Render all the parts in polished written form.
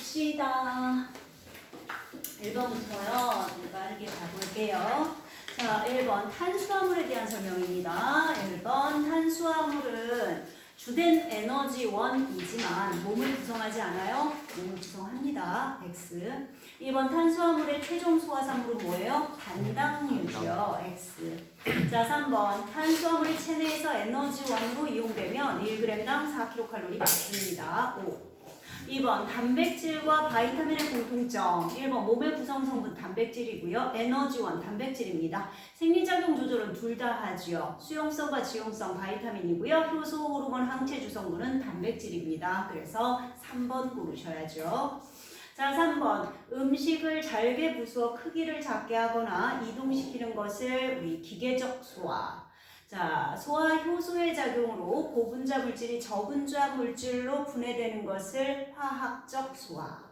봅시다. 1번부터요. 빠르게 가볼게요. 자, 1번 탄수화물에 대한 설명입니다. 1번 탄수화물은 주된 에너지원이지만 몸을 구성하지 않아요? 몸을 구성합니다. X. 2번 탄수화물의 최종 소화산물은 뭐예요? 단당류죠. X. 자, 3번 탄수화물이 체내에서 에너지원으로 이용되면 1g당 4kcal 맞습니다. 5. 2번 단백질과 바이타민의 공통점. 1번 몸의 구성 성분 단백질이고요. 에너지원 단백질입니다. 생리작용 조절은 둘 다 하지요. 수용성과 지용성 바이타민이고요. 효소, 호르몬, 항체 주성분은 단백질입니다. 그래서 3번 고르셔야죠. 자, 3번 음식을 잘게 부수어 크기를 작게 하거나 이동시키는 것을 우리 기계적 소화. 자, 소화 효소의 작용으로 고분자 물질이 저분자 물질로 분해되는 것을 화학적 소화.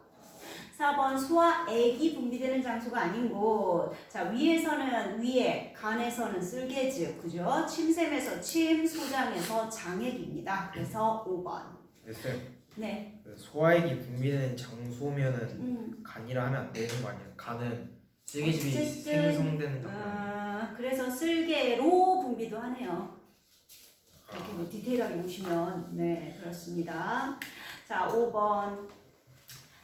4번 소화액이 분비되는 장소가 아닌 곳. 자, 위에서는 위액, 간에서는 쓸개즙, 그죠? 침샘에서 침, 소장에서 장액입니다. 그래서 5번. 네, 쌤. 네. 소화액이 분비되는 장소면은 간이라 하면 안 되는 거 아니에요? 간은 쓸개즙이 생성되는 장소. 그래서 쓸개로 분비도 하네요. 이렇게 뭐 디테일하게 보시면 네, 그렇습니다. 자, 5번.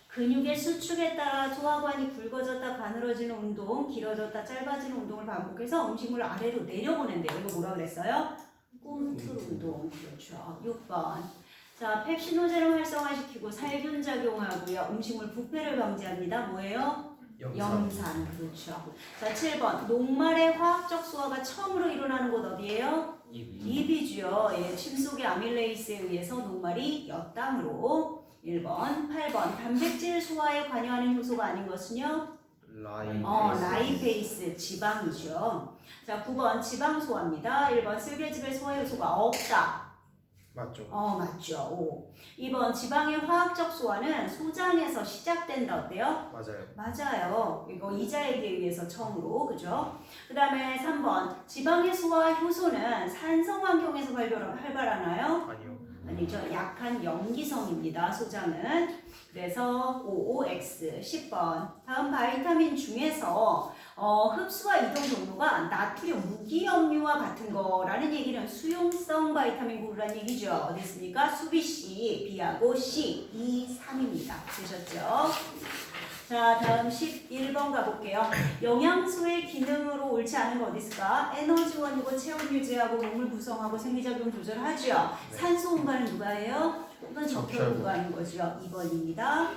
근육의 수축에 따라 소화관이 굵어졌다 가늘어지는 운동, 길어졌다 짧아지는 운동을 반복해서 음식물을 아래로 내려보낸대요. 이거 뭐라 그랬어요? 꿈틀 운동. 그렇죠. 6번. 자, 펩시노제를 활성화시키고 살균 작용하고요. 음식물 부패를 방지합니다. 뭐예요? 염산. 그렇죠. 자, 7번. 녹말의 화학적 소화가 처음으로 일어나는 곳 어디예요? 입이죠. 예, 침 속의 아밀레이스에 의해서 녹말이 엿당으로. 1번. 8번. 단백질 소화에 관여하는 효소가 아닌 것은요? 라이페이스. 지방이죠. 자, 9번. 지방 소화입니다. 1번. 쓸개즙의 소화 효소가 없다. 맞죠? 맞죠. 5. 2번 지방의 화학적 소화는 소장에서 시작된다. 어때요? 맞아요. 이거 이자에게 의해서 처음으로. 그죠? 그 다음에 3번 지방의 소화 효소는 산성 환경에서 활발하나요? 아니죠. 약한 염기성입니다. 소장은. 그래서 55X. 10번 다음 바이타민 중에서 흡수와 이동 경로가 나트륨, 무기염류와 같은 거라는 얘기는 수용성 바이타민 고르라는 얘기죠. 어디 있습니까? 수비 C, B하고 C, 2, 3입니다. 되셨죠? 자, 다음 11번 가볼게요. 영양소의 기능으로 옳지 않은 거 어디 있을까? 에너지원이고 체온 유지하고 몸을 구성하고 생리작용 조절하죠. 네. 산소 공간은 누가 해요? 이건 적혈구가 하는 거죠. 2번입니다.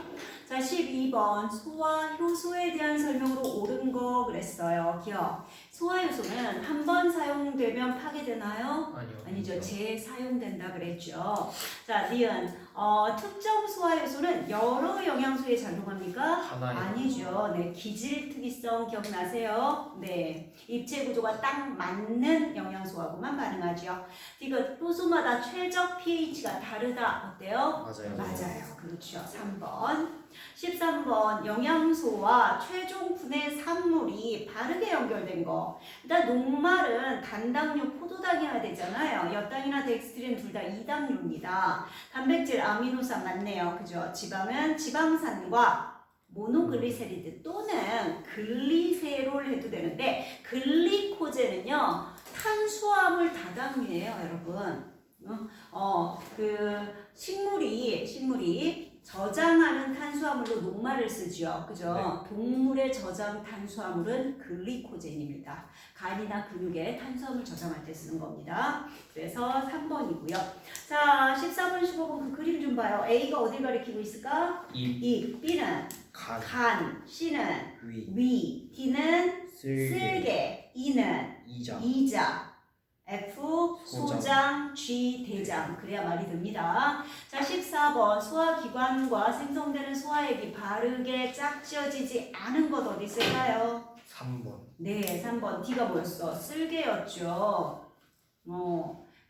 자, 12번 소화 효소에 대한 설명으로 옳은 거 그랬어요. 기억. 소화 효소는 한 번 사용되면 파괴되나요? 아니죠. 재사용된다 그랬죠. 자, 니은 특정 소화 효소는 여러 영양소에 작용합니까? 아니죠. 네, 기질 특이성 기억나세요? 네, 입체 구조가 딱 맞는 영양소하고만 반응하죠. 디귿 효소마다 최적 pH가 다르다. 어때요? 맞아요. 그렇죠. 3번. 13번 영양소와 최종 분해 산물이 바르게 연결된 거. 일단 녹말은 단당류 포도당이어야 되잖아요. 엿당이나 덱스트린 둘 다 이당류입니다. 단백질 아미노산 맞네요. 그죠? 지방은 지방산과 모노글리세리드 또는 글리세롤 해도 되는데 글리코젠은요 탄수화물 다당류예요, 여러분. 식물이 저장하는 탄수화물로 녹말을 쓰죠. 그죠? 네. 동물의 저장 탄수화물은 글리코젠입니다. 간이나 근육에 탄수화물 저장할 때 쓰는 겁니다. 그래서 3번이고요. 자, 14번, 15번 그 그림 좀 봐요. A가 어딜 가리키고 있을까? 입. B는 간. C는 위. D는 쓸개. E는 이자. F 소장, G 대장. 그래야 말이 됩니다. 자, 14번 소화기관과 생성되는 소화액이 바르게 짝지어지지 않은 것 어디 있을까요? 3번. 네, 3번. D가 뭐였어? 쓸개였죠.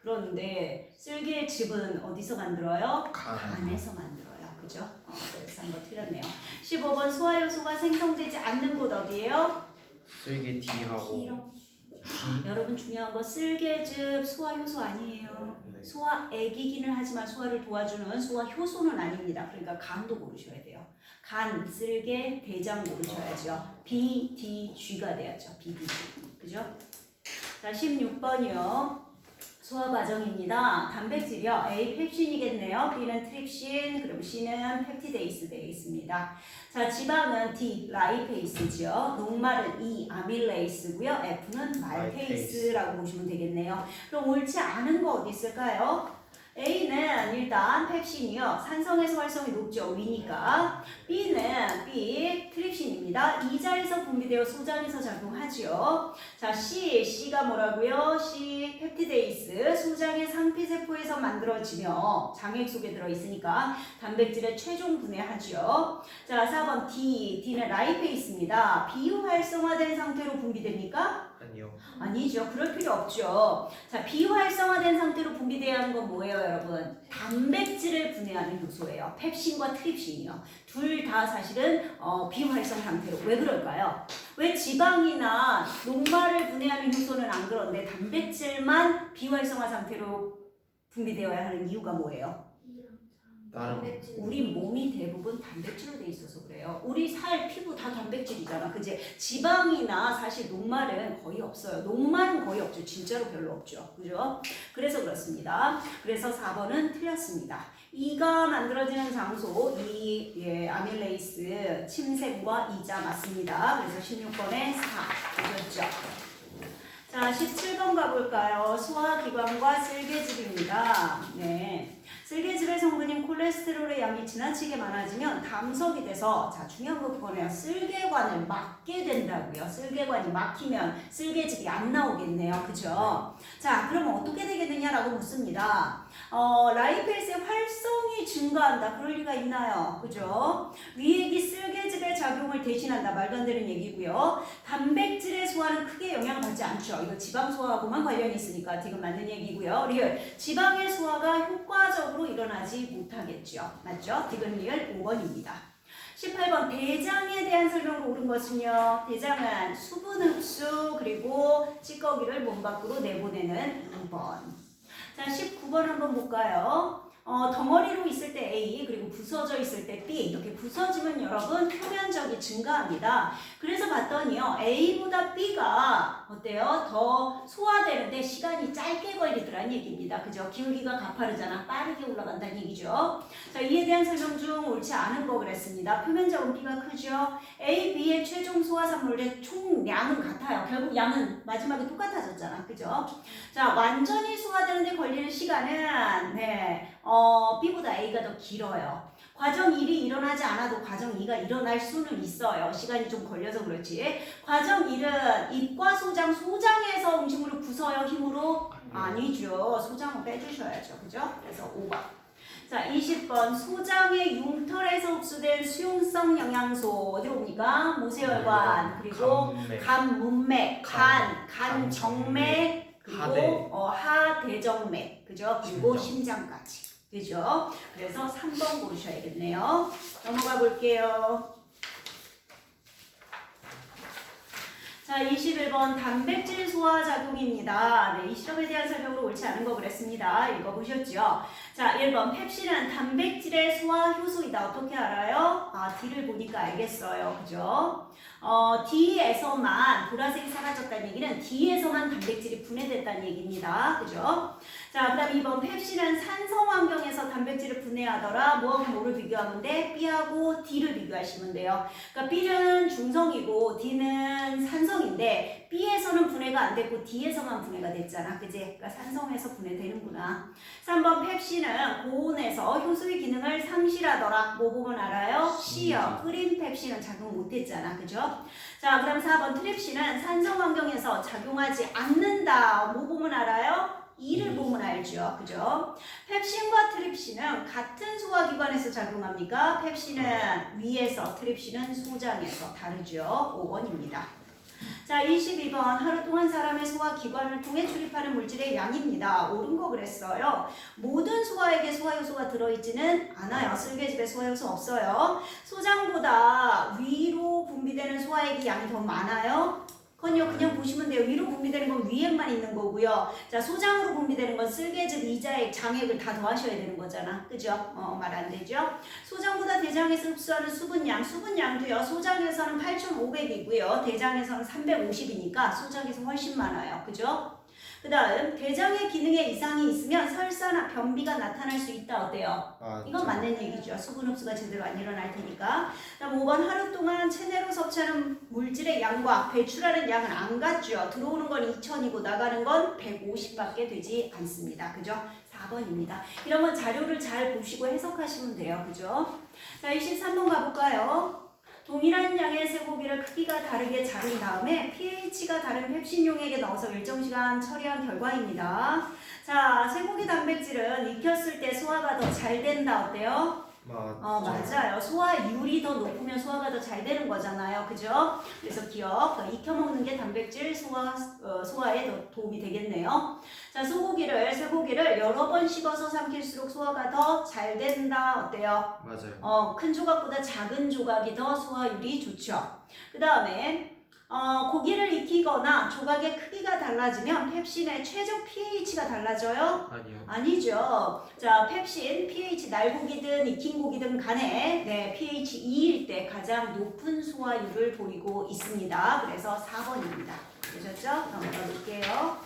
그런데 쓸개의 즙은 어디서 만들어요? 간에서 만들어요. 그죠? 그래서 한번 틀렸네요. 15번 소화효소가 생성되지 않는 곳 어디예요? 쓸개 D하고 여러분 중요한 거 쓸개즙 소화 효소 아니에요. 네. 소화액이기는 하지만 소화를 도와주는 소화 효소는 아닙니다. 그러니까 간도 고르셔야 돼요. 간, 쓸개, 대장 고르셔야죠. B, D, G가 돼야죠. B, D, G. 그죠? 자, 16번이요. 소화 과정입니다. 단백질이요. A 펩신이겠네요. B는 트립신, 그리고 C는 펩티데이스 되겠습니다. 자, 지방은 D 라이페이스죠. 녹말은 E 아밀레이스고요. F는 말테이스라고 보시면 되겠네요. 그럼 옳지 않은 거 어디 있을까요? A는 일단 펩신이요. 산성에서 활성이 높죠. 위니까. B는 B 트립신입니다. 이자에서 분비되어 소장에서 작용하죠. 자, C가 뭐라고요? C 펩티데이스. 소장의 상피세포에서 만들어지며 장액 속에 들어있으니까 단백질의 최종 분해하죠. 자, 4번 D는 라이페이스입니다. 비활성화된 상태로 분비됩니까? 아니요. 아니죠. 그럴 필요 없죠. 자, 비활성화된 상태로 분비돼야 하는 건 뭐예요, 여러분? 단백질을 분해하는 효소예요. 펩신과 트립신이요. 둘 다 사실은 비활성 상태로. 왜 그럴까요? 왜 지방이나 녹말을 분해하는 효소는 안 그런데 단백질만 비활성화 상태로 분비되어야 하는 이유가 뭐예요? 다른 우리 몸이 대부분 단백질로 돼 있어서 그래요. 우리 살, 피부 다 단백질이잖아. 그지? 지방이나 사실 녹말은 거의 없어요. 녹말은 거의 없죠. 진짜로 별로 없죠. 그죠? 그래서 그렇습니다. 그래서 4번은 틀렸습니다. 이가 만들어지는 장소, 아밀레이스, 침샘과 이자 맞습니다. 그래서 16번에 4. 그렇죠? 자, 17번 가볼까요? 소화기관과 쓸개즙입니다. 네. 쓸개즙의 성분인 콜레스테롤의 양이 지나치게 많아지면 담석이 돼서, 자, 중요한 거 그거네요. 쓸개관을 막게 된다고요. 쓸개관이 막히면 쓸개즙이 안 나오겠네요. 그죠? 자, 그러면 어떻게 되겠느냐라고 묻습니다. 라이페이스의 활성이 증가한다. 그럴 리가 있나요? 그죠? 위액이 쓸개즙의 작용을 대신한다. 말도 안 되는 얘기고요. 단백질의 소화는 크게 영향받지 않죠. 이거 지방 소화하고만 관련이 있으니까 지금 맞는 얘기고요. 리을. 지방의 소화가 효과적으로 일어나지 못하겠죠. 맞죠? 디귿 리을 5번입니다. 18번 대장에 대한 설명으로 옳은 것은요. 대장은 수분 흡수 그리고 찌꺼기를 몸 밖으로 내보내는 2번. 자, 19번 한번 볼까요? 덩어리로 있을 때 A 그리고 부서져 있을 때 B 이렇게 부서지면 여러분 표면적이 증가합니다. 그래서 봤더니요 A보다 B가 어때요? 더 소화되는데 시간이 짧게 걸리더란 얘기입니다. 그죠? 기울기가 가파르잖아. 빠르게 올라간다는 얘기죠. 자, 이에 대한 설명 중 옳지 않은 거 그랬습니다. 표면적은 B가 크죠. A, B의 최종 소화산물의 총량은 같아요. 결국 양은 마지막에 똑같아졌잖아. 그죠? 자, 완전히 소화되는데 걸리는 시간은 B보다 A가 더 길어요. 과정 1이 일어나지 않아도 과정 2가 일어날 수는 있어요. 시간이 좀 걸려서 그렇지. 과정 1은 입과 소장에서 음식물을 부숴요. 힘으로? 아니죠. 소장은 빼주셔야죠. 그죠? 그래서 5번. 자, 20번. 소장의 융털에서 흡수된 수용성 영양소. 어디로 옵니까? 모세혈관, 그리고 간, 문맥, 간, 정맥, 그리고 하대정맥. 그죠? 그리고 심장까지. 그죠? 그래서 3번 고르셔야겠네요. 넘어가 볼게요. 자, 21번 단백질 소화 작용입니다. 네, 이 실험에 대한 설명으로 옳지 않은 거 그랬습니다. 읽어보셨죠? 자, 1번 펩신은 단백질의 소화 효소이다. 어떻게 알아요? D를 보니까 알겠어요. 그죠? D에서만 보라색이 사라졌다는 얘기는 D에서만 단백질이 분해됐다는 얘기입니다. 그죠? 자, 그 다음 2번 펩신은 산성 환경에서 단백질을 분해하더라. 뭐하고 뭐를 비교하면 돼? B하고 D를 비교하시면 돼요. 그러니까 B는 중성이고 D는 산성인데 B에서는 분해가 안 됐고 D에서만 분해가 됐잖아. 그지? 그러니까 산성에서 분해되는구나. 3번 펩신은 고온에서 효소의 기능을 상실하더라. 뭐 보면 알아요? C요. 끓인 펩신은 작용 못했잖아. 그죠? 자, 그 다음 4번 트립신은 산성 환경에서 작용하지 않는다. 뭐 보면 알아요? E를 보면 알죠. 그죠? 펩신과 트립신은 같은 소화기관에서 작용합니까? 펩신은 위에서, 트립신은 소장에서 다르죠. 5번입니다. 자, 22번 하루 동안 사람의 소화기관을 통해 출입하는 물질의 양입니다. 옳은 거 그랬어요. 모든 소화액에 소화효소가 들어있지는 않아요. 쓸개즙에 소화효소 없어요. 소장보다 위로 분비되는 소화액이 양이 더 많아요. 그건요 그냥 보시면 돼요. 위로 분비되는 건 위액만 있는 거고요. 자 소장으로 분비되는 건 쓸개즙, 이자액, 장액을 다 더하셔야 되는 거잖아. 그죠? 말 안 되죠? 소장보다 대장에서 흡수하는 수분양, 수분양도요. 소장에서는 8,500이고요. 대장에서는 350이니까 소장에서 훨씬 많아요. 그죠? 그 다음 대장의 기능에 이상이 있으면 설사나 변비가 나타날 수 있다. 어때요? 이건 맞는 얘기죠. 수분 흡수가 제대로 안 일어날 테니까. 다음 5번 하루 동안 체내로 섭취하는 물질의 양과 배출하는 양은 안 같죠. 들어오는 건 2000이고 나가는 건 150밖에 되지 않습니다. 그죠? 4번입니다. 이런 건 자료를 잘 보시고 해석하시면 돼요. 그죠? 자 23번 가볼까요? 동일한 양의 쇠고기를 크기가 다르게 자른 다음에 pH가 다른 펩신용액에 넣어서 일정 시간 처리한 결과입니다. 자, 쇠고기 단백질은 익혔을 때 소화가 더 잘 된다. 어때요? 맞아요. 소화율이 더 높으면 소화가 더 잘 되는 거잖아요. 그죠? 그래서 기억, 익혀 먹는 게 단백질 소화에 더 도움이 되겠네요. 자, 쇠고기를 여러 번 씹어서 삼킬수록 소화가 더 잘 된다. 어때요? 맞아요. 큰 조각보다 작은 조각이 더 소화율이 좋죠. 그 다음에 고기를 익히거나 조각의 크기가 달라지면 펩신의 최적 pH가 달라져요? 아니요. 아니죠. 자, 펩신, pH 날고기든 익힌 고기든 간에 pH 2일 때 가장 높은 소화율을 보이고 있습니다. 그래서 4번입니다. 되셨죠? 넘어가 볼게요.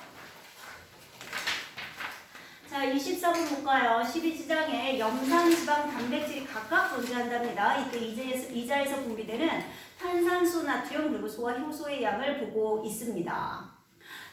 자, 24번 볼까요? 12지장에 염산지방, 단백질이 각각 존재한답니다. 이때 이자에서 분비되는 탄산수, 나트륨, 그리고 소화 효소의 양을 보고 있습니다.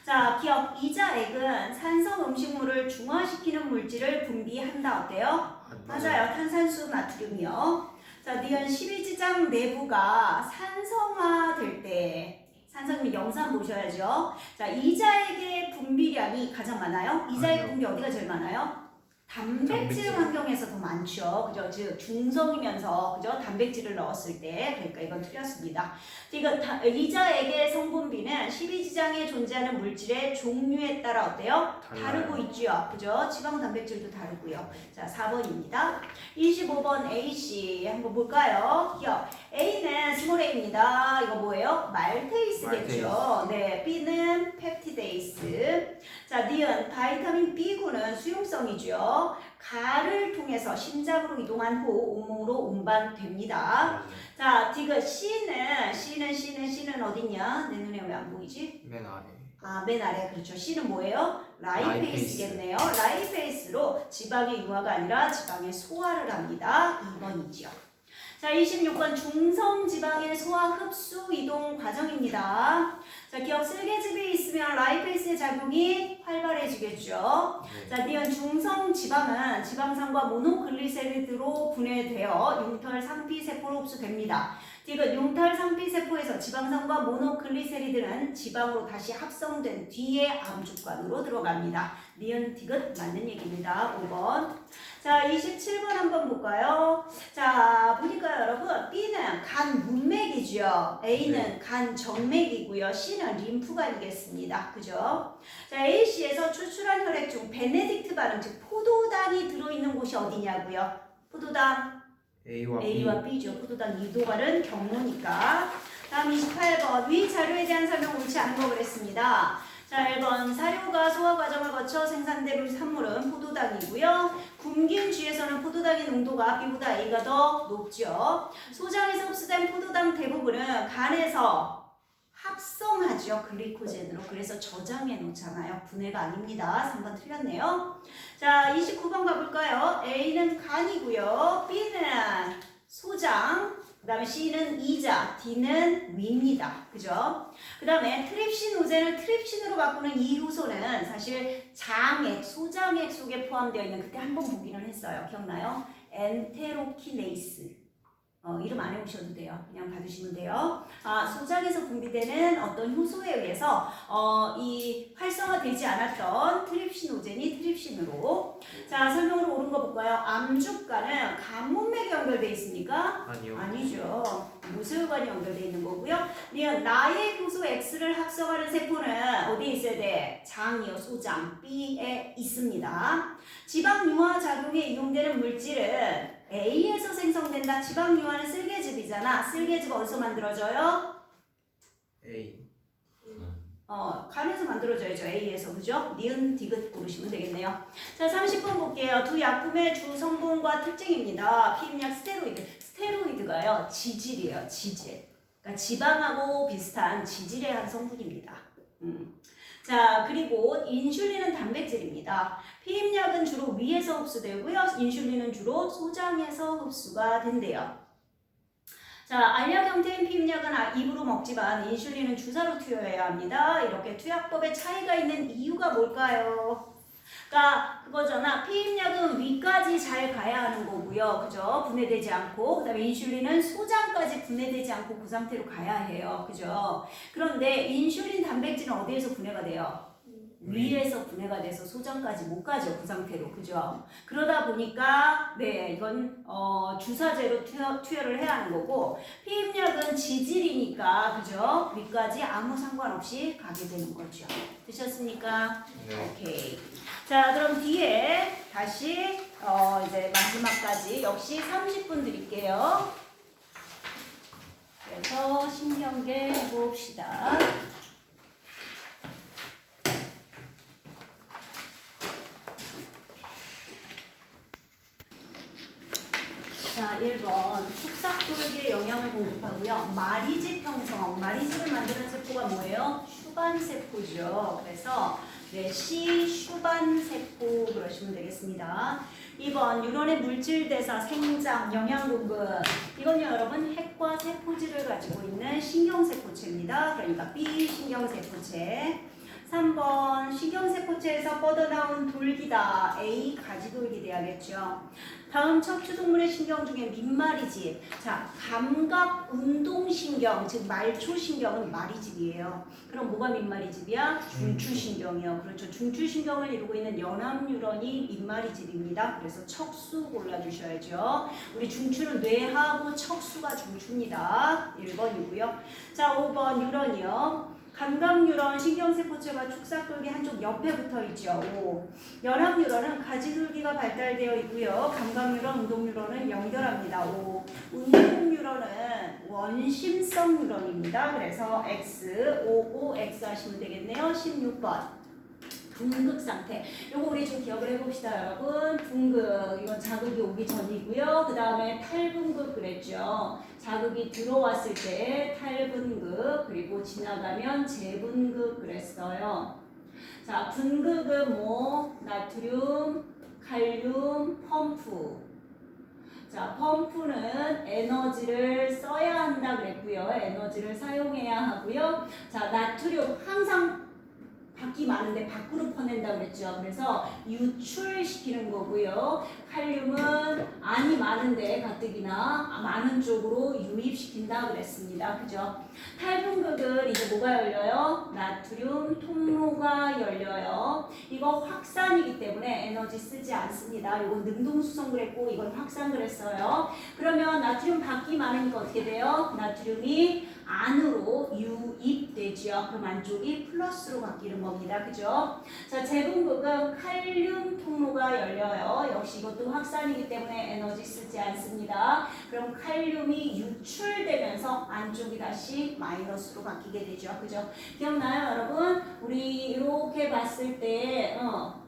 자, 기억, 이자액은 산성 음식물을 중화시키는 물질을 분비한다. 어때요? 맞아요. 탄산수, 나트륨이요. 자, 니은 12지장 내부가 산성화될 때 산성님 염산 보셔야죠. 자, 이자액의 분비량이 가장 많아요. 이자액 분비 어디가 제일 많아요? 단백질 환경에서 더 많죠. 그죠? 즉 중성이면서 그죠? 단백질을 넣었을 때. 그러니까 이건 틀렸습니다. 이자액의 성분비는 12지장에 존재하는 물질의 종류에 따라 어때요? 다르고 있죠. 그죠? 지방 단백질도 다르고요. 자, 4번입니다. 25번 A씨 한번 볼까요? 기억. A는 스몰 a입니다. 이거 뭐예요? 말테이스겠죠. 네, B는 펩티데이스. 자, 니은 바이타민 B군은 수용성이죠. 가를 통해서 심장으로 이동한 후 온몸으로 운반됩니다. 자, 디귿 C는 어딨냐? 내 눈에 왜 안 보이지? 맨 아래. 맨 아래. 그렇죠. C는 뭐예요? 라이페이스겠네요. 라이페이스로 지방의 융화가 아니라 지방의 소화를 합니다. 2번이죠. 자, 26번 중성지방의 소화 흡수 이동 과정입니다. 자, 기억 쓸개즙이 있으면 라이페이스의 작용이 활발해지겠죠. 자, 니은 중성지방은 지방산과 모노글리세리드로 분해되어 융털 상피세포로 흡수됩니다. 디귿 융털 상피세포에서 지방산과 모노글리세리드는 지방으로 다시 합성된 뒤에 암축관으로 들어갑니다. 니은 디귿 맞는 얘기입니다. 5번. 자, 27번 한번 볼까요? 자, 보니까 여러분 B는 간 문맥이죠. A는 간 정맥이고요. C는 림프관이겠습니다. 그죠? 자, AC에서 추출한 혈액 중 베네딕트 반응, 즉 포도당이 들어있는 곳이 어디냐고요? 포도당 A와 B죠. 포도당 이도발은 경로니까. 다음 28번 위 자료에 대한 설명 옳지 않은 거 그랬습니다. 자, 1번 사료가 소화 과정을 거쳐 생산된 산물은 포도당이고요. 굶긴 쥐에서는 포도당의 농도가 B보다 A가 더 높죠. 소장에서 흡수된 포도당 대부분은 간에서 합성하죠. 글리코젠으로. 그래서 저장해 놓잖아요. 분해가 아닙니다. 3번 틀렸네요. 자, 29번 가볼까요? A는 간이고요. B는 소장, 그 다음에 C는 이자, D는 위입니다. 그죠? 그 다음에 트립시노젠을 트립신으로 바꾸는 이 효소는 사실 장액, 소장액 속에 포함되어 있는, 그때 한번 보기는 했어요. 기억나요? 엔테로키네이스. 이름 안 해오셔도 돼요. 그냥 받으시면 돼요. 소장에서 분비되는 어떤 효소에 의해서 이 활성화되지 않았던 트립시노젠이 트립신으로. 자, 설명으로 옳은 거 볼까요? 암주가는 간문맥에 연결되어 있습니까? 아니요. 아니죠. 모세혈관이 연결되어 있는 거고요. 나의 효소 X를 합성하는 세포는 어디에 있어야 돼? 장이요, 소장. B에 있습니다. 지방 융화 작용에 이용되는 물질은 A에서 생성된다. 지방 융화는 쓸개즙이잖아. 쓸개즙 어디서 만들어져요? A. 간에서 만들어져야죠. A에서. 그죠? 니은, 디귿 고르시면 되겠네요. 자, 30번 볼게요. 두 약품의 주 성분과 특징입니다. 피임약 스테로이드. 스테로이드가요. 지질이에요. 지질. 그러니까 지방하고 비슷한 지질의 한 성분입니다. 자, 그리고 인슐린은 단백질입니다. 피임약은 주로 위에서 흡수되고요. 인슐린은 주로 소장에서 흡수가 된대요. 자, 알약 형태인 피임약은 입으로 먹지만 인슐린은 주사로 투여해야 합니다. 이렇게 투약법에 차이가 있는 이유가 뭘까요? 그러니까 그거잖아. 피임약은 위까지 잘 가야 하는 거고요. 그죠? 분해되지 않고. 그다음에 인슐린은 소장까지 분해되지 않고 그 상태로 가야 해요. 그죠? 그런데 인슐린 단백질은 어디에서 분해가 돼요? 위에서 분해가 돼서 소장까지 못 가죠. 그 상태로. 그죠? 그러다 보니까 네, 이건 주사제로 투여를 해야 하는 거고, 피임약은 지질이니까 그죠? 위까지 아무 상관없이 가게 되는 거죠. 되셨습니까? 네. 오케이. 자, 그럼 뒤에 다시 이제 마지막까지 역시 30분 드릴게요. 그래서 신경계 해봅시다. 자, 1번 축삭돌기에 영양을 공급하고요. 마리집 형성, 마리집을 만드는 세포가 뭐예요? 슈반세포죠. 그래서 네, C 슈반세포 그러시면 되겠습니다. 2번 유런의 물질대사, 생장, 영양공급. 이건요 여러분 핵과 세포질을 가지고 있는 신경세포체입니다. 그러니까 B 신경세포체. 3번 신경세포체에서 뻗어나온 돌기다. A 가지돌기 돼야겠죠. 다음 척추동물의 신경 중에 민마리집. 자, 감각 운동신경, 즉 말초신경은 마리집이에요. 그럼 뭐가 민마리집이야? 중추신경이요. 그렇죠. 중추신경을 이루고 있는 연합뉴런이 민마리집입니다. 그래서 척수 골라주셔야죠. 우리 중추는 뇌하고 척수가 중추입니다. 1번이고요. 자, 5번 뉴런이요. 감각뉴런, 신경세포체가 축삭돌기 한쪽 옆에 붙어 있죠. 5. 연합뉴런은 가지돌기가 발달되어 있고요. 감각뉴런, 운동뉴런은 연결합니다. 5. 운동뉴런은 원심성 뉴런입니다. 그래서 X, 5, 5, X 하시면 되겠네요. 16번. 둔극 상태. 요거 우리 좀 기억을 해봅시다, 여러분. 둔극, 이건 자극이 오기 전이고요. 그 다음에 탈분극 그랬죠. 자극이 들어왔을 때 탈분극, 그리고 지나가면 재분극 그랬어요. 자, 분극은 뭐? 나트륨, 칼륨, 펌프. 자, 펌프는 에너지를 써야 한다 그랬고요. 에너지를 사용해야 하고요. 자, 나트륨 항상 밖이 많은데 밖으로 퍼낸다 그랬죠. 그래서 유출시키는 거고요. 칼륨은 안이 많은데 가뜩이나 많은 쪽으로 유입시킨다 그랬습니다. 그죠? 탈분극은 이제 뭐가 열려요? 나트륨 통로가 열려요. 이거 확산이기 때문에 에너지 쓰지 않습니다. 이건 능동수성 그랬고 이건 확산 그랬어요. 그러면 나트륨 밖이 많으니까 어떻게 돼요? 나트륨이 안으로 유입되죠. 그럼 안쪽이 플러스로 바뀌는 겁니다. 그죠? 자, 재분극은 칼륨 통로가 열려요. 역시 이것도 확산이기 때문에 에너지 쓰지 않습니다. 그럼 칼륨이 유출되면서 안쪽이 다시 마이너스로 바뀌게 되죠. 그죠? 기억나요, 여러분? 우리 이렇게 봤을 때,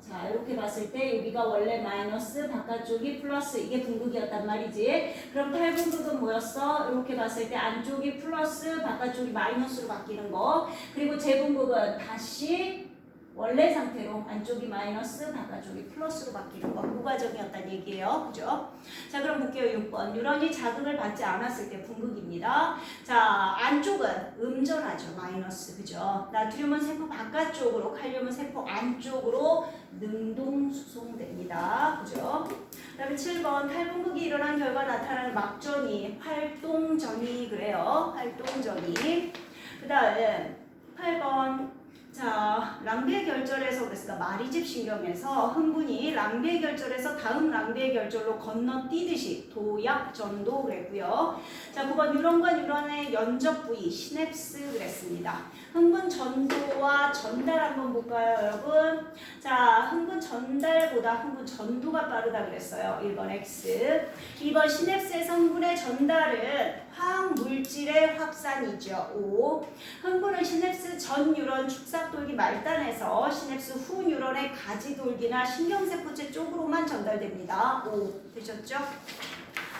자, 이렇게 봤을 때 여기가 원래 마이너스, 바깥쪽이 플러스, 이게 분극이었단 말이지. 그럼 탈분극은 뭐였어? 이렇게 봤을 때 안쪽이 플러스, 바깥쪽이 마이너스로 바뀌는 거. 그리고 재분극은 다시 원래 상태로 안쪽이 마이너스, 바깥쪽이 플러스로 바뀌는 거. 그 과정이었단 얘기예요. 그죠? 자, 그럼 볼게요. 6번. 뉴런이 자극을 받지 않았을 때 분극입니다. 자, 안쪽은 음전하죠. 마이너스. 그죠? 나트륨은 세포 바깥쪽으로, 칼륨은 세포 안쪽으로 능동 수송됩니다. 그죠? 그 다음에 7번. 탈분극이 일어난 결과 나타나는 막전이 활동전이 그래요. 활동전이. 그 다음에 8번. 자, 랑비의 결절에서 그랬으니까 마리집 신경에서 흥분이 랑비의 결절에서 다음 랑비의 결절로 건너뛰듯이 도약 전도 그랬고요. 자, 9번 뉴런과 뉴런의 연접 부위 시냅스 그랬습니다. 흥분 전도와 전달 한번 볼까요, 여러분? 자, 흥분 전달보다 흥분 전도가 빠르다 그랬어요. 1번 X. 2번 시냅스에서 흥분의 전달은 화학 화학 물질의 확산이죠. 5. 흥분은 시냅스 전 뉴런 축삭돌기 말단에서 시냅스 후 뉴런의 가지돌기나 신경세포체 쪽으로만 전달됩니다. 5. 되셨죠?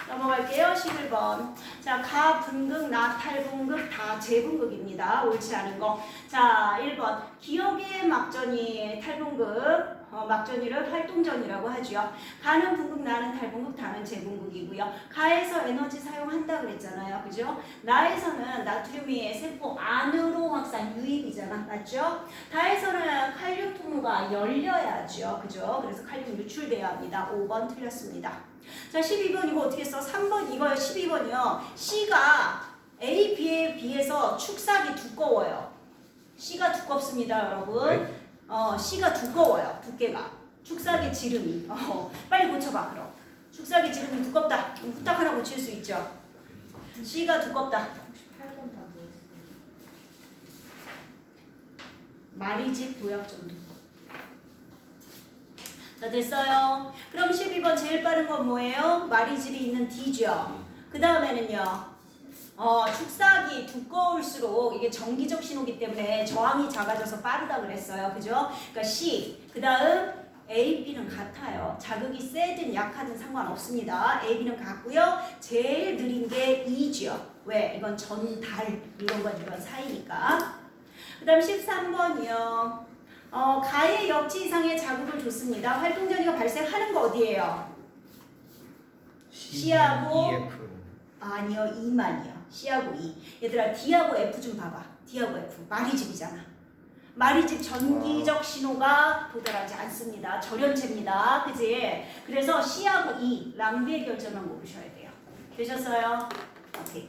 넘어갈게요. 11번. 자, 가, 분극, 나, 탈분극 다 재분극입니다. 옳지 않은 거. 자, 1번. 기억의 막전이 탈분극, 막전이를 활동전이라고 하죠. 가는 분극, 나는 탈분극, 다는 재분극이고요. 가에서 에너지 사용한다 그랬잖아요. 그죠? 나에서는 나트륨이 세포 안으로 확산, 유입이잖아. 맞죠? 다에서는 칼륨 통로가 열려야죠. 그죠? 그래서 칼륨 유출돼야 합니다. 5번 틀렸습니다. 자, 12번 이거 어떻게 써? 3번 이거요. 12번이요. C가 A, B에 비해서 축삭이 두꺼워요. C가 두껍습니다, 여러분. 네? C가 두꺼워요. 두께가. 축삭의 지름이. 빨리 고쳐봐, 그럼. 축삭의 지름이 두껍다. 후딱 하나 고칠 수 있죠. C가 두껍다. 8번 다 뭐였어요? 마리집 도약 정도. 자, 됐어요. 그럼 12번 제일 빠른 건 뭐예요? 마리집이 있는 D죠. 그 다음에는요. 축삭이 두꺼울수록 이게 정기적 신호기 때문에 저항이 작아져서 빠르다 그랬어요. 그죠? 그러니까 C. 그 다음 A, B는 같아요. 자극이 세든 약하든 상관없습니다. A, B는 같고요. 제일 느린 게 E죠. 왜? 이건 전달 이런 건 이런 사이니까. 그 다음 13번이요. 가의 역치 이상의 자극을 줬습니다. 활동전이가 발생하는 거 어디예요? C하고 EF. 아니요, E만이요. C하고 E. 얘들아 D하고 F 좀 봐봐. D하고 F. 마리집이잖아. 마리집 전기적 신호가 도달하지 않습니다. 절연체입니다. 그지? 그래서 C하고 E 랑비의 결정만 모르셔야 돼요. 되셨어요? 오케이.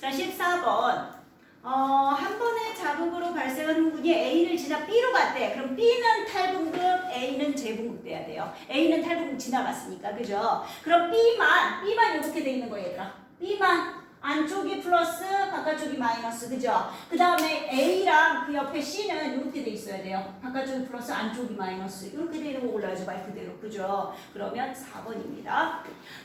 자, 14번. 한 번의 자극으로 발생한 흥분이 A를 지나 B로 갔대. 그럼 B는 탈분극, A는 재분극 돼야 돼요. A는 탈분극 지나갔으니까, 그죠? 그럼 B만 이렇게 돼 있는 거예요, 얘들아. B만 안쪽이 플러스, 바깥쪽이 마이너스, 그죠? 그 다음에 A랑 그 옆에 C는 이렇게 돼 있어야 돼요. 바깥쪽이 플러스, 안쪽이 마이너스. 이렇게 돼 있는 거 올라야죠, 말 그대로, 그죠? 그러면 4번입니다.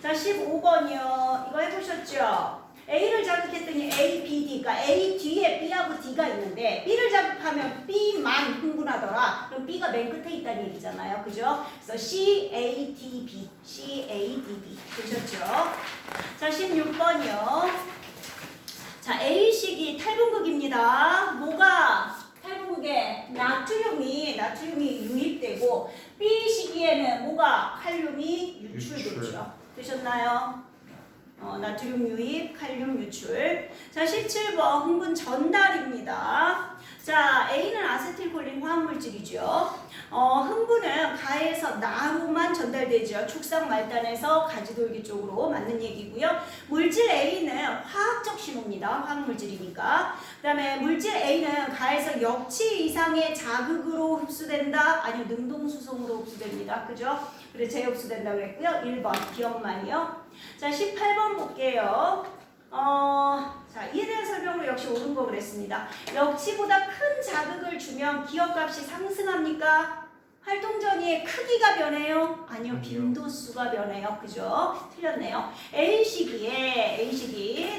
자, 15번이요. 이거 해보셨죠? A를 자극했더니 A, B, D. 그러니까 A 뒤에 B하고 D가 있는데 B를 자극하면 B만 흥분하더라. 그럼 B가 맨 끝에 있다는 얘기잖아요. 그죠? 그래서 C, A, D, B. C, A, D, B. 되셨죠? 자, 16번이요. 자, A식이 탈분극입니다. 뭐가? 탈분극에 나트륨이 유입되고 B시기에는 뭐가? 칼륨이 유출되죠. 되셨나요? 나트륨 유입, 칼륨 유출. 자, 17번 흥분 전달입니다. 자, A는 아세틸콜린 화학물질이죠. 흥분은 가에서 나로만 전달되죠. 축삭 말단에서 가지돌기 쪽으로 맞는 얘기고요. 물질 A는 화학적 신호입니다. 화학물질이니까. 그 다음에 물질 A는 가에서 역치 이상의 자극으로 흡수된다. 아니요, 능동수송으로 흡수됩니다. 그죠? 그래서 재흡수된다 그랬고요. 1번 기억만이요. 자, 18번 볼게요. 자, 이에 대한 설명으로 역시 옳은 거 그랬습니다. 역치보다 큰 자극을 주면 기억값이 상승합니까? 활동전이의 크기가 변해요? 아니요, 빈도수가 변해요. 그죠? 틀렸네요. A식이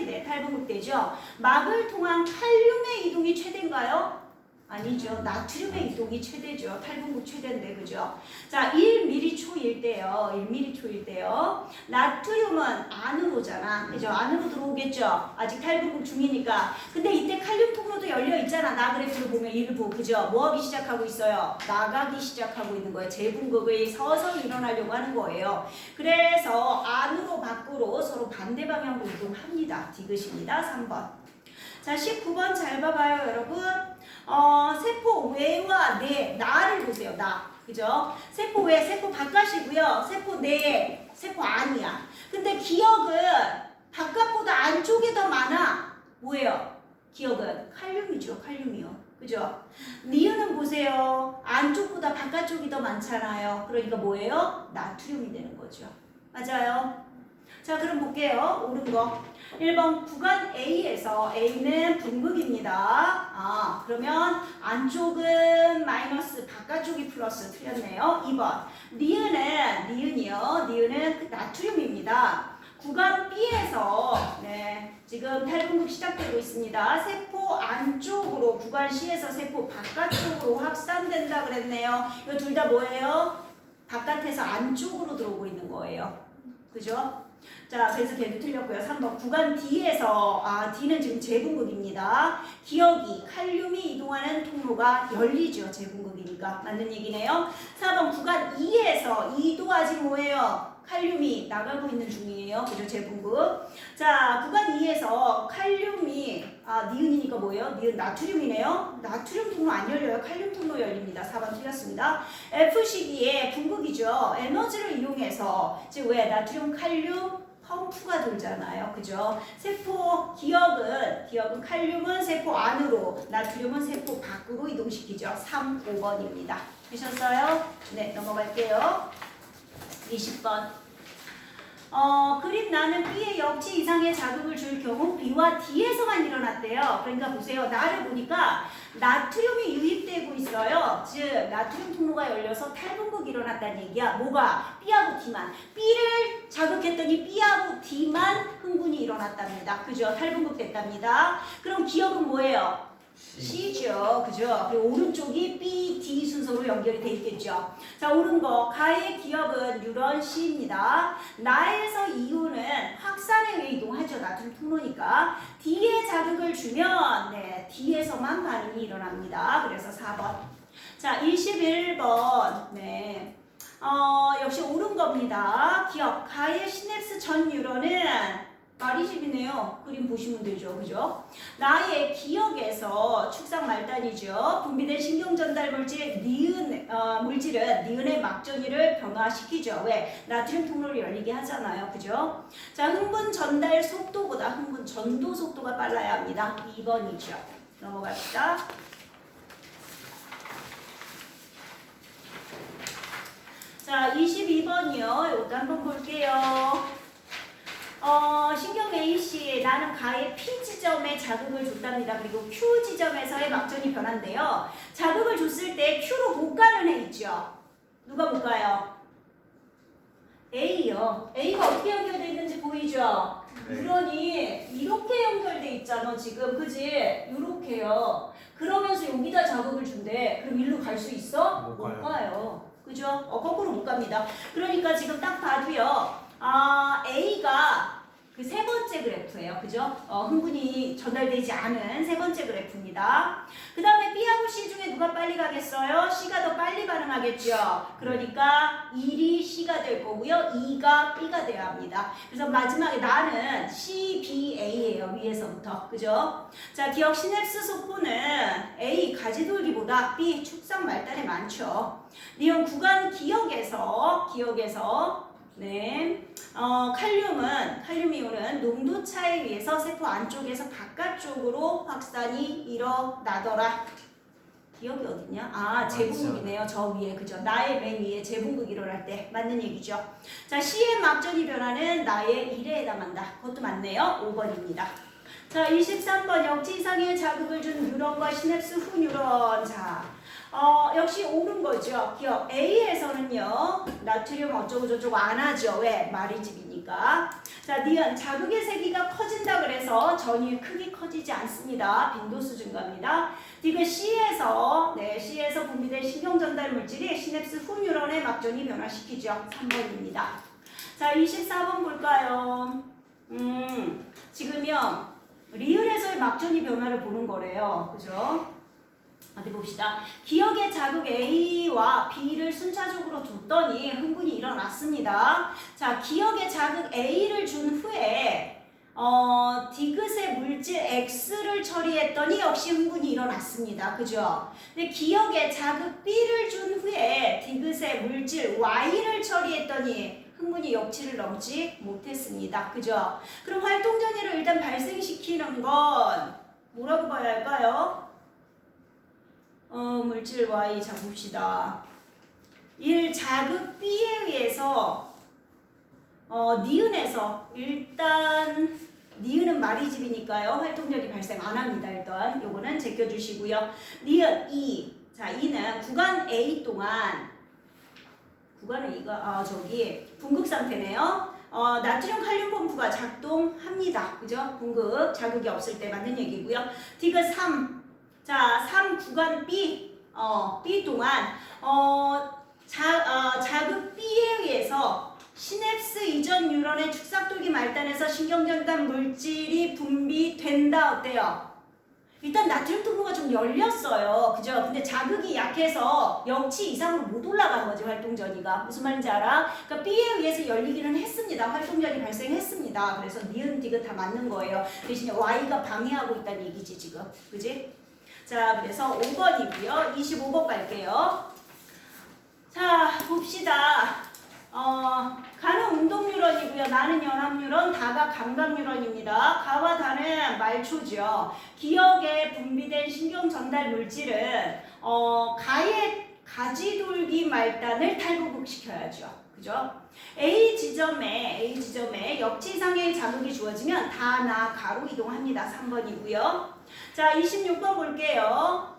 네, 탈분극되죠. 막을 통한 칼륨의 이동이 최대인가요? 아니죠. 나트륨의 이동이 최대죠. 탈분극 최대인데, 그죠? 자, 1mC일 때요. 1mC일 때요. 나트륨은 안으로잖아. 그죠? 안으로 들어오겠죠? 아직 탈분극 중이니까. 근데 이때 칼륨 통로도 열려 있잖아. 나그래프를 보면 일부. 그죠? 뭐 하기 시작하고 있어요? 나가기 시작하고 있는 거예요. 재분극이 서서히 일어나려고 하는 거예요. 그래서 안으로 밖으로 서로 반대 방향으로 이동합니다. 디귿입니다. 3번. 자, 19번 잘 봐봐요, 여러분. 세포 외와 내, 나를 보세요, 나. 그죠? 세포 외, 세포 바깥이고요. 세포 내, 세포 안이야. 근데 기억은 바깥보다 안쪽에 더 많아. 뭐예요? 기억은 칼륨이죠, 칼륨이요. 그죠? 니은은 보세요. 안쪽보다 바깥쪽이 더 많잖아요. 그러니까 뭐예요? 나트륨이 되는 거죠. 맞아요? 자, 그럼 볼게요. 옳은 거. 1번 구간 A에서 A는 분극입니다. 그러면 안쪽은 마이너스, 바깥쪽이 플러스 틀렸네요. 2번 니은은 나트륨입니다. 구간 B에서 지금 탈분급 시작되고 있습니다. 세포 안쪽으로 구간 C에서 세포 바깥쪽으로 확산된다 그랬네요. 이거 둘 다 뭐예요? 바깥에서 안쪽으로 들어오고 있는 거예요. 그죠? 자, 그래서 걔도 틀렸고요. 3번 구간 D에서 D는 지금 재분극입니다. 기억이 칼륨이 이동하는 통로가 열리죠. 재분극이니까 맞는 얘기네요. 4번 구간 E에서 E도 아직 뭐예요? 칼륨이 나가고 있는 중이에요. 그죠? 재분극. 자, 구간 2에서 칼륨이 니은이니까 뭐예요? 니은 나트륨이네요. 나트륨 통로 안 열려요. 칼륨 통로 열립니다. 4번 틀렸습니다. F 시기에 분극이죠. 에너지를 이용해서 즉 왜 나트륨 칼륨 펌프가 돌잖아요. 그죠? 세포 기억은 칼륨은 세포 안으로, 나트륨은 세포 밖으로 이동시키죠. 3, 5번입니다. 되셨어요? 네, 넘어갈게요. 20번. 그림 나는 B의 역치 이상의 자극을 줄 경우 B와 D에서만 일어났대요. 그러니까 보세요. 나를 보니까 나트륨이 유입되고 있어요. 즉 나트륨 통로가 열려서 탈분극이 일어났다는 얘기야. 뭐가? B하고 D만. B를 자극했더니 B하고 D만 흥분이 일어났답니다. 그죠? 탈분극 됐답니다. 그럼 기억은 뭐예요? C죠. 그죠? 그리고 오른쪽이 B, D 순서로 연결이 돼 있겠죠. 자, 오른 거. 가의 기억은 뉴런 C입니다. 나에서 이유는 확산에 의해 이동하죠. 나트륨 통로니까. D에 자극을 주면 D에서만 반응이 일어납니다. 그래서 4번. 자, 21번. 역시 옳은 겁니다. 기억. 가의 시냅스 전 뉴런은 마리집이네요. 그림 보시면 되죠. 그죠? 나의 기억에서 축상 말단이죠. 분비된 신경전달 물질 물질은 니은의 막전이를 변화시키죠. 왜? 나트륨 통로를 열리게 하잖아요. 그죠? 자, 흥분 전달 속도보다 흥분 전도 속도가 빨라야 합니다. 2번이죠. 넘어갑시다. 자, 22번이요. 이것도 한번 볼게요. 신경 AC 나는 가의 P 지점에 자극을 줬답니다. 그리고 Q 지점에서의 막전이 변한대요. 자극을 줬을 때 Q로 못 가는 애 있죠. 누가 못 가요? A요. A가 어떻게 연결되어 있는지 보이죠? 그러니 이렇게 연결돼 있잖아 지금. 그지? 이렇게요. 그러면서 여기다 자극을 준대. 그럼 일로 갈 수 있어? 못 가요. 그죠? 거꾸로 못 갑니다. 그러니까 지금 딱 봐도요. A가 그 세 번째 그래프예요. 그죠? 흥분이 전달되지 않은 세 번째 그래프입니다. 그 다음에 B하고 C 중에 누가 빨리 가겠어요? C가 더 빨리 반응하겠죠. 그러니까 1이 C가 될 거고요. 2가 B가 돼야 합니다. 그래서 마지막에 나는 C, B, A예요. 위에서부터. 그죠? 자, 기억 시냅스 속도는 A 가지돌기보다 B 축상 말단에 많죠. 니은 구간 기억에서 칼륨 이온은 농도 차에 의해서 세포 안쪽에서 바깥쪽으로 확산이 일어나더라. 기억이 어딨냐? 재분극이네요. 저 위에. 그죠? 나의 맨 위에 재분극이 일어날 때 맞는 얘기죠. 자, C의 막전이 변화는 나의 1에 해당한다. 그것도 맞네요. 5번입니다. 자, 23번 역지 이상의 자극을 준 뉴런과 시냅스 후 뉴런. 자, 역시 옳은 거죠. 기억. A에서는요, 나트륨 어쩌고저쩌고 안 하죠. 왜? 마리집이니까. 자, 니은. 자극의 세기가 커진다 그래서 전이의 크기 커지지 않습니다. 빈도수 증가입니다. 디귿 C에서 분비된 신경전달 물질이 시냅스 후 뉴런의 막전이 변화시키죠. 3번입니다. 자, 24번 볼까요? 지금요, 리을에서의 막전이 변화를 보는 거래요. 그죠? 어디 봅시다. 기억의 자극 A와 B를 순차적으로 줬더니 흥분이 일어났습니다. 자, 기억의 자극 A를 준 후에 디귿의 물질 X를 처리했더니 역시 흥분이 일어났습니다. 그죠? 근데 기억의 자극 B를 준 후에 디귿의 물질 Y를 처리했더니 흥분이 역치를 넘지 못했습니다. 그죠? 그럼 활동전이를 일단 발생시키는 건 뭐라고 봐야 할까요? 물질 Y. 자, 봅시다. 1. 자극 B에 의해서 니은에서 일단 니은은 마리집이니까요. 활동전이 발생 안 합니다. 일단 요거는 제껴주시고요. 니은 2. 자, 2는 구간 A 동안 구간 A가 분극 상태네요. 나트륨 칼륨 펌프가 작동합니다. 그죠? 공급 자극이 없을 때 맞는 얘기고요. 디귿 3. 자, 3 구간 B. B 동안 자극 B에 의해서 시냅스 이전 뉴런의 축삭돌기 말단에서 신경전달 물질이 분비된다. 어때요? 일단 나트륨 튜브가 좀 열렸어요. 그죠? 근데 자극이 약해서 역치 이상으로 못 올라간 거지, 활동전이가. 무슨 말인지 알아? 그러니까 B에 의해서 열리기는 했습니다. 활동전이 발생했습니다. 그래서 니은, 디귿 다 맞는 거예요. 대신에 Y가 방해하고 있다는 얘기지, 지금. 그지? 자, 그래서 5번이고요. 25번 갈게요. 자, 봅시다. 가는 운동 뉴런이고요. 나는 연합 뉴런, 다가 감각 뉴런입니다. 가와 다는 말초죠. 기억에 분비된 신경 전달 물질은 가의 가지돌기 말단을 탈구급시켜야죠. 그죠? A 지점에 역치 이상의 자극이 주어지면 다, 나, 가로 이동합니다. 3번이고요. 자, 26번 볼게요.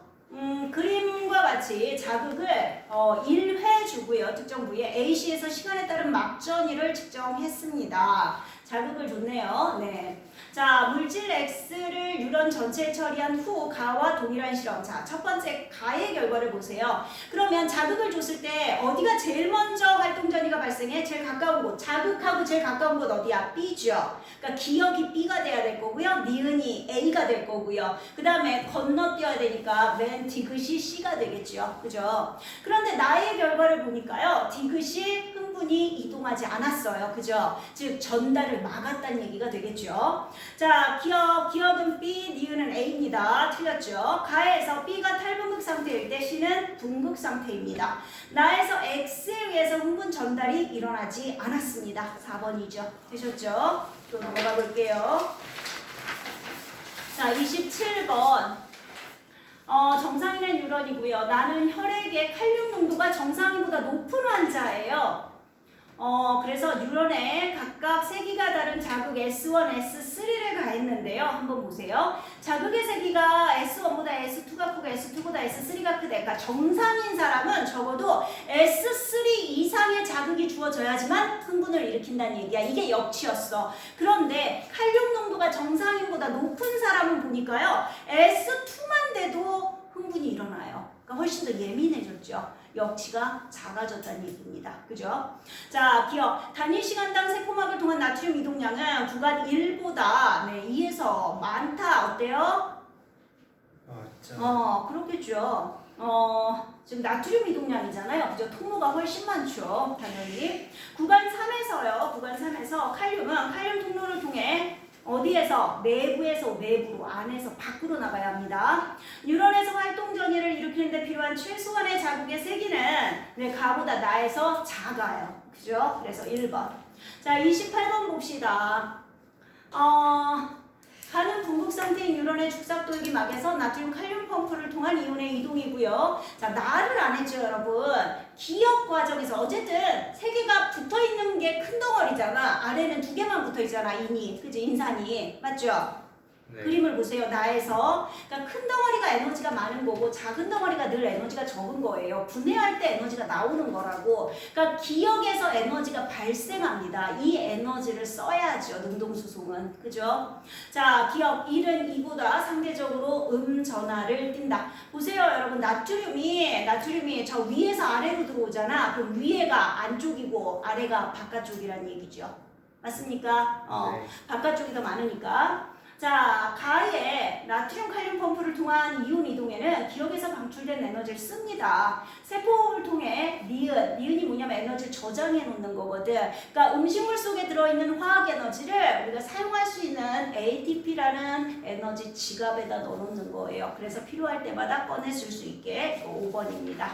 그림과 같이 자극을 1회 주고요. 특정 부위에 AC에서 시간에 따른 막전이를 측정했습니다. 자극을 줬네요. 네. 자, 물질 X를 뉴런 전체에 처리한 후 가와 동일한 실험. 자, 첫 번째 가의 결과를 보세요. 그러면 자극을 줬을 때 어디가 제일 먼저 활동전이가 발생해? 제일 가까운 곳. 자극하고 제일 가까운 곳 어디야? B죠. 그러니까 기억이 B가 돼야 될 거고요. 니은이 A가 될 거고요. 그 다음에 건너뛰어야 되니까 맨 디귿이 C가 되겠죠. 그죠? 그런데 나의 결과를 보니까요. 디귿이 흥분이 이동하지 않았어요. 그죠? 즉 전달을 막았다는 얘기가 되겠죠. 자, 기억은 B, 니은은 A입니다. 틀렸죠? 가에서 B가 탈분극 상태일 때 C는 분극 상태입니다. 나에서 X에 의해서 흥분 전달이 일어나지 않았습니다. 4번이죠. 되셨죠? 또 넘어가 볼게요. 자, 27번. 정상인의 뉴런이고요. 나는 혈액의 칼륨 농도가 정상인보다 높은 환자예요. 그래서 뉴런에 각각 세기가 다른 자극 S1, S3를 가했는데요. 한번 보세요. 자극의 세기가 S1보다 S2가 크고 S2보다 S3가 크다. 그러니까 정상인 사람은 적어도 S3 이상의 자극이 주어져야지만 흥분을 일으킨다는 얘기야. 이게 역치였어. 그런데 칼륨 농도가 정상인보다 높은 사람은 보니까요. S2만 돼도 흥분이 일어나요. 그러니까 훨씬 더 예민해졌죠. 역치가 작아졌다는 얘기입니다. 그죠? 자, 기억. 단위 시간당 세포막을 통한 나트륨 이동량은 구간 1보다 2에서 많다. 어때요? 그렇겠죠. 지금 나트륨 이동량이잖아요. 그죠? 통로가 훨씬 많죠. 당연히. 구간 3에서요. 구간 3에서 칼륨은 칼륨 통로를 통해 어디에서? 내부에서 외부로, 안에서 밖으로 나가야 합니다. 뉴런에서 활동 전이를 일으키는데 필요한 최소한의 자극의 세기는 가보다 나에서 작아요. 그죠? 그래서 1번. 자, 28번 봅시다. 가는 분극 상태인 뉴런의 축삭돌기 막에서 나트륨 칼륨 펌프를 통한 이온의 이동이고요. 자, 나를 안 했죠, 여러분. 기억 과정에서 어쨌든 세 개가 붙어 있는 게 큰 덩어리잖아. 아래는 두 개만 붙어 있잖아, 인이. 그지? 인산이. 맞죠? 네. 그림을 보세요. 나에서. 그러니까 큰 덩어리가 에너지가 많은 거고 작은 덩어리가 늘 에너지가 적은 거예요. 분해할 때 에너지가 나오는 거라고. 그러니까 기억에서 에너지가 발생합니다. 이 에너지를 써야죠. 능동수송은. 그죠? 자, 기억 1은 2보다 상대적으로 전하를 띈다. 보세요, 여러분. 나트륨이 저 위에서 아래로 들어오잖아. 그럼 위에가 안쪽이고 아래가 바깥쪽이라는 얘기죠. 맞습니까? 네. 바깥쪽이 더 많으니까. 자, 가의 나트륨 칼륨 펌프를 통한 이온 이동에는 기억에서 방출된 에너지를 씁니다. 세포호흡을 통해 니은이 뭐냐면 에너지를 저장해 놓는 거거든. 그러니까 음식물 속에 들어있는 화학 에너지를 우리가 사용할 수 있는 ATP라는 에너지 지갑에다 넣어놓는 거예요. 그래서 필요할 때마다 꺼내 쓸 수 있게 5번입니다.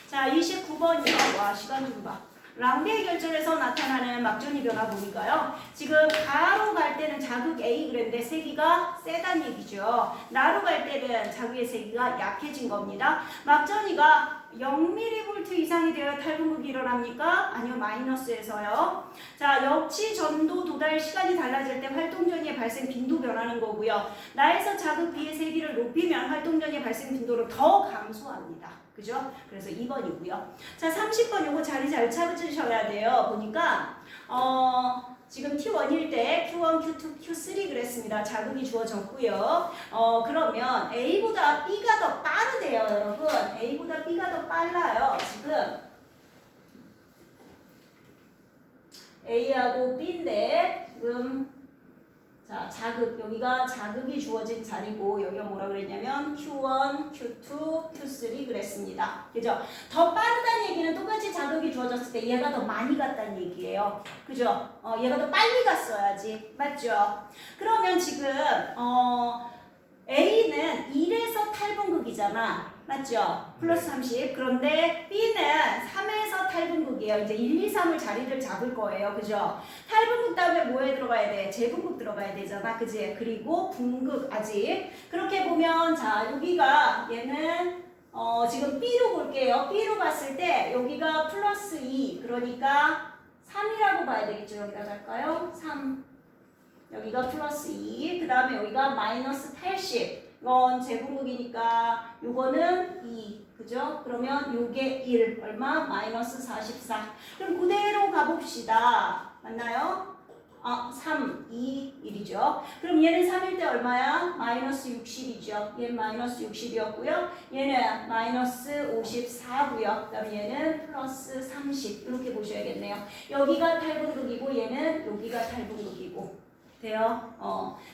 자, 29번이요. 와, 시간 좀 봐. 랑베이 결절에서 나타나는 막전이 변화 보니까요. 지금 가로 갈 때는 자극 A 그랬는데 세기가 세단 얘기죠. 나로 갈 때는 자극의 세기가 약해진 겁니다. 막전이가 0mV 이상이 되어 탈분극이 일어납니까? 아니요, 마이너스에서요. 자, 역치 전도 도달 시간이 달라질 때 활동전이의 발생 빈도 변하는 거고요. 나에서 자극 B의 세기를 높이면 활동전이의 발생 빈도를 더 감소합니다. 그죠? 그래서 2번이고요. 자, 30번 요거 자리 잘 찾으셔야 돼요. 보니까 지금 T1일 때 Q1, Q2, Q3 그랬습니다. 자극이 주어졌고요. 그러면 A보다 B가 더 빠르대요, 여러분. A보다 B가 더 빨라요. 지금 A하고 B인데 지금 자, 자극, 여기가 자극이 주어진 자리고 여기가 뭐라 그랬냐면 Q1, Q2, Q3 그랬습니다. 그죠? 더 빠르다는 얘기는 똑같이 자극이 주어졌을 때 얘가 더 많이 갔다는 얘기예요. 그죠? 얘가 더 빨리 갔어야지. 맞죠? 그러면 지금 A는 1에서 탈분극이잖아. 맞죠? 플러스 30. 그런데 B는 3에서 탈분극이에요. 이제 1, 2, 3을 자리를 잡을 거예요. 그죠? 탈분극 다음에 뭐에 들어가야 돼? 재분극 들어가야 되잖아. 그지? 그리고 분극 아직. 그렇게 보면 자, 여기가 얘는 지금 B로 볼게요. B로 봤을 때 여기가 플러스 2. 그러니까 3이라고 봐야 되겠죠. 여기다 갈까요? 3. 여기가 플러스 2. 그 다음에 여기가 마이너스 80. 이건 제분극이니까 요거는 2. 그죠? 그러면 요게 1. 얼마? 마이너스 44. 그럼 그대로 가봅시다. 맞나요? 3, 2, 1이죠. 그럼 얘는 3일 때 얼마야? 마이너스 60이죠. 얘는 마이너스 60이었고요. 얘는 마이너스 54고요. 그 다음에 얘는 플러스 30. 이렇게 보셔야겠네요. 여기가 탈분극이고 얘는 여기가 탈분극이고. 돼요?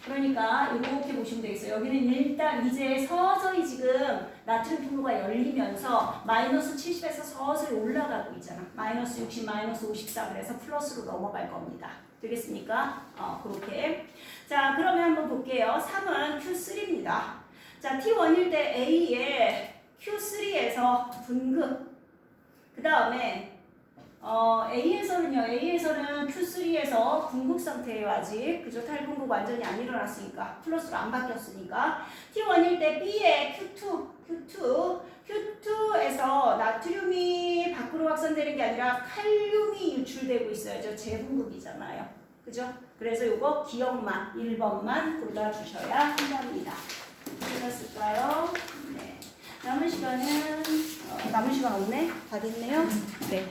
그러니까 이렇게 보시면 되겠어요. 여기는 일단 이제 서서히 지금 나트륨 분모가 열리면서 마이너스 70에서 서서히 올라가고 있잖아. 마이너스 60, 마이너스 54 그래서 플러스로 넘어갈 겁니다. 되겠습니까? 그렇게. 자, 그러면 한번 볼게요. 3은 Q3입니다. 자, T1일 때 A에 Q3에서 분극. 그 다음에 A에서는 Q3에서 분극 상태예요, 아직. 그죠? 탈분극 완전히 안 일어났으니까. 플러스로 안 바뀌었으니까. T1일 때 B에 Q2에서 나트륨이 밖으로 확산되는 게 아니라 칼륨이 유출되고 있어요. 저 재분극이잖아요. 그죠? 그래서 요거 기억만, 1번만 골라주셔야 한답니다. 되셨을까요? 네. 남은 시간 없네? 다 됐네요? 네.